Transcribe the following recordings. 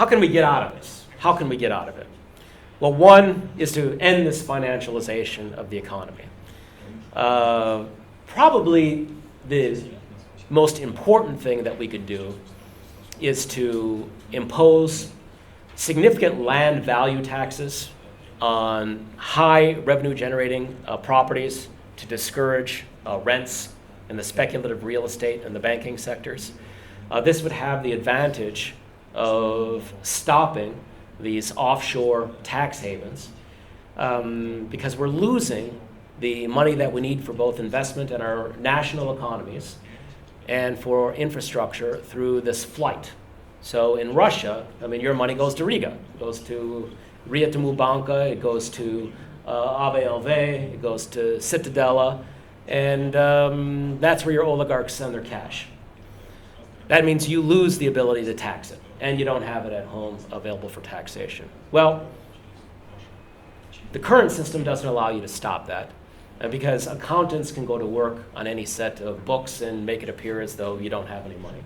how can we get out of this? How can we get out of it? Well, one is to end this financialization of the economy. Probably the most important thing that we could do is to impose significant land value taxes on high revenue generating properties to discourage rents in the speculative real estate and the banking sectors. This would have the advantage of stopping these offshore tax havens because we're losing the money that we need for both investment in our national economies and for infrastructure through this flight. So in Russia, I mean, your money goes to Riga, it goes to Ryetmu Banka, it goes to ABLV, it goes to Citadela, and that's where your oligarchs send their cash. That means you lose the ability to tax it, and you don't have it at home available for taxation. Well, the current system doesn't allow you to stop that, because accountants can go to work on any set of books and make it appear as though you don't have any money.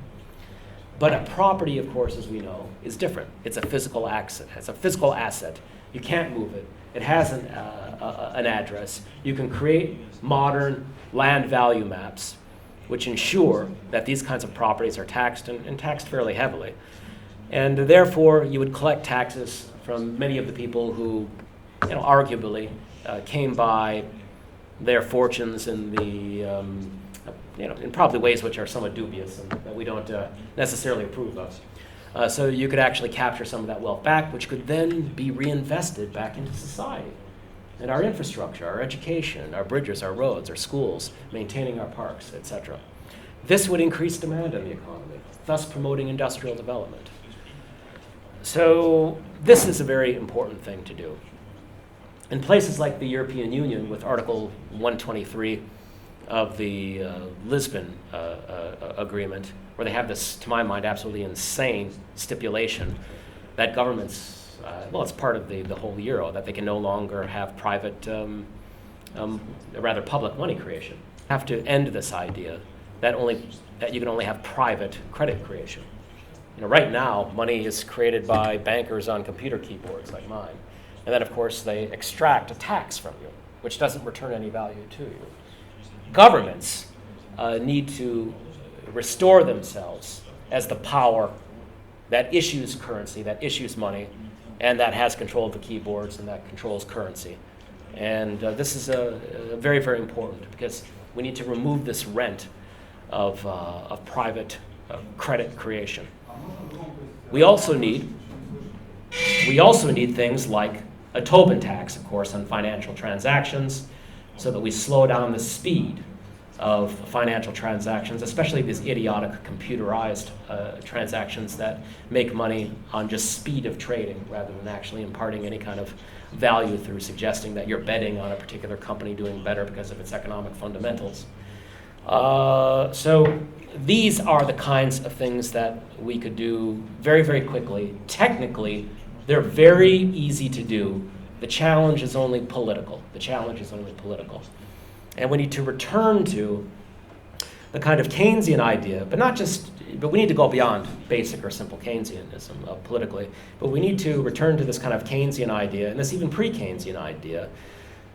But a property, of course, as we know, is different. It's a physical asset. It's a physical asset. You can't move it. It has an address. You can create modern land value maps which ensure that these kinds of properties are taxed and taxed fairly heavily. And therefore, you would collect taxes from many of the people who, arguably came by their fortunes in the in probably ways which are somewhat dubious and that we don't necessarily approve of. So you could actually capture some of that wealth back, which could then be reinvested back into society and our infrastructure, our education, our bridges, our roads, our schools, maintaining our parks, etc. This would increase demand in the economy, thus promoting industrial development. So this is a very important thing to do. In places like the European Union, with Article 123 of the Lisbon Agreement, where they have this, to my mind, absolutely insane stipulation that governments, it's part of the whole euro, that they can no longer have private, rather public money creation. Have to end this idea that you can only have private credit creation. Right now, money is created by bankers on computer keyboards like mine. And then, of course, they extract a tax from you, which doesn't return any value to you. Governments need to restore themselves as the power that issues currency, that issues money, and that has control of the keyboards and that controls currency. And this is very, very important because we need to remove this rent of private credit creation. We also need things like a Tobin tax, of course, on financial transactions, so that we slow down the speed of financial transactions, especially these idiotic computerized transactions that make money on just speed of trading rather than actually imparting any kind of value through suggesting that you're betting on a particular company doing better because of its economic fundamentals. So these are the kinds of things that we could do very, very quickly. Technically, they're very easy to do. The challenge is only political. And we need to return to the kind of Keynesian idea, but we need to go beyond basic or simple Keynesianism politically. But we need to return to this kind of Keynesian idea, and this even pre-Keynesian idea,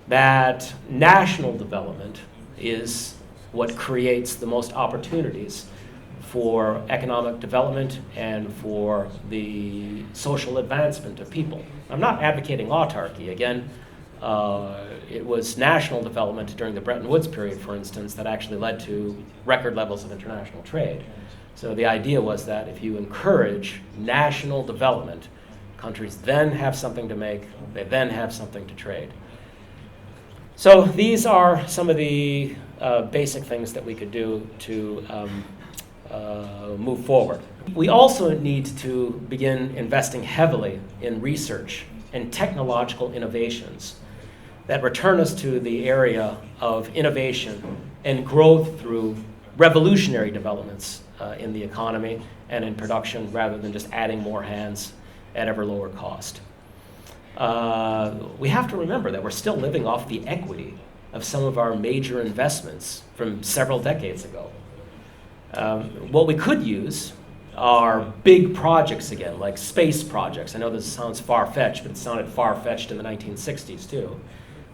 that national development is what creates the most opportunities for economic development and for the social advancement of people. I'm not advocating autarky. Again, it was national development during the Bretton Woods period, for instance, that actually led to record levels of international trade. So the idea was that if you encourage national development, countries then have something to make, they then have something to trade. So these are some of the basic things that we could do to move forward. We also need to begin investing heavily in research and technological innovations that return us to the area of innovation and growth through revolutionary developments in the economy and in production, rather than just adding more hands at ever lower cost. We have to remember that we're still living off the equity of some of our major investments from several decades ago. What we could use are big projects again, like space projects. I know this sounds far-fetched, but it sounded far-fetched in the 1960s too.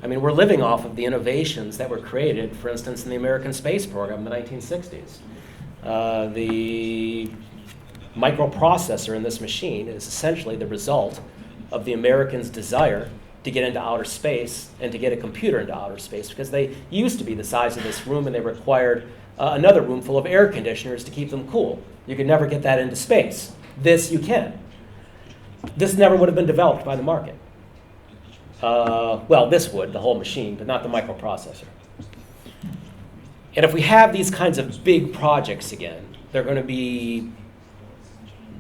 I mean, we're living off of the innovations that were created, for instance, in the American space program in the 1960s. The microprocessor in this machine is essentially the result of the Americans' desire to get into outer space and to get a computer into outer space, because they used to be the size of this room and they required another room full of air conditioners to keep them cool. You could never get that into space. This you can. This never would have been developed by the market. Well, this would, the whole machine, but not the microprocessor. And if we have these kinds of big projects again, they're going to be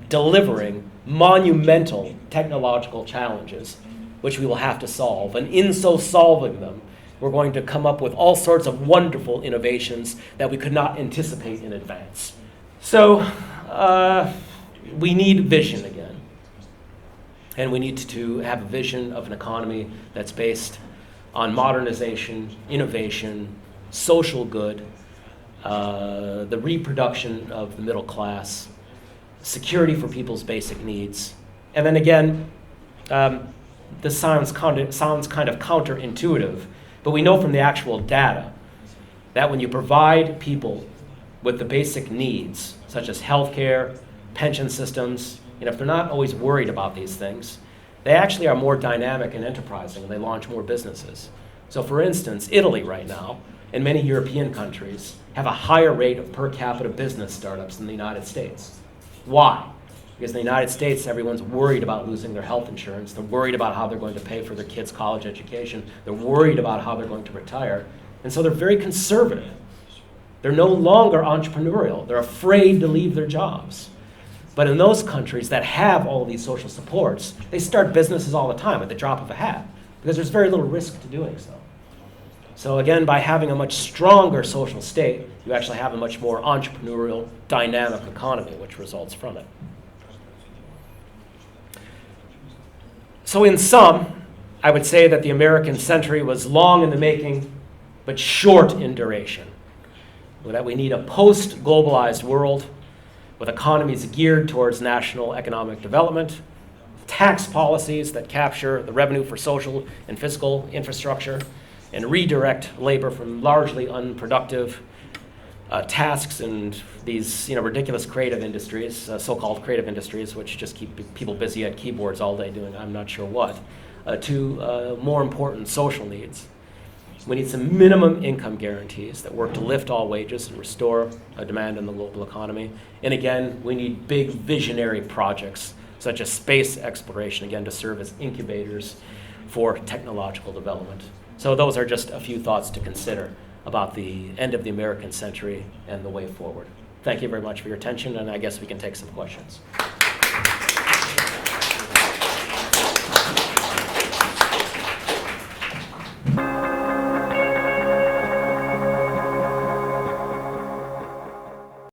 delivering monumental technological challenges, which we will have to solve. And in so solving them, we're going to come up with all sorts of wonderful innovations that we could not anticipate in advance. So we need vision again. And we need to have a vision of an economy that's based on modernization, innovation, social good, the reproduction of the middle class, security for people's basic needs. And then again, this sounds kind of counterintuitive, but we know from the actual data that when you provide people with the basic needs, such as healthcare, pension systems, if they're not always worried about these things, they actually are more dynamic and enterprising, and they launch more businesses. So for instance, Italy right now, and many European countries, have a higher rate of per capita business startups than the United States. Why? Because in the United States, everyone's worried about losing their health insurance. They're worried about how they're going to pay for their kids' college education. They're worried about how they're going to retire. And so they're very conservative. They're no longer entrepreneurial. They're afraid to leave their jobs. But in those countries that have all of these social supports, they start businesses all the time at the drop of a hat, because there's very little risk to doing so. So again, by having a much stronger social state, you actually have a much more entrepreneurial, dynamic economy, which results from it. So in sum, I would say that the American century was long in the making, but short in duration. That we need a post-globalized world with economies geared towards national economic development, tax policies that capture the revenue for social and fiscal infrastructure, and redirect labor from largely unproductive tasks and these ridiculous creative industries, so-called creative industries, which just keep people busy at keyboards all day doing I'm not sure what, to more important social needs. We need some minimum income guarantees that work to lift all wages and restore demand in the global economy. And again, we need big visionary projects such as space exploration, again, to serve as incubators for technological development. So those are just a few thoughts to consider about the end of the American century and the way forward. Thank you very much for your attention, and I guess we can take some questions.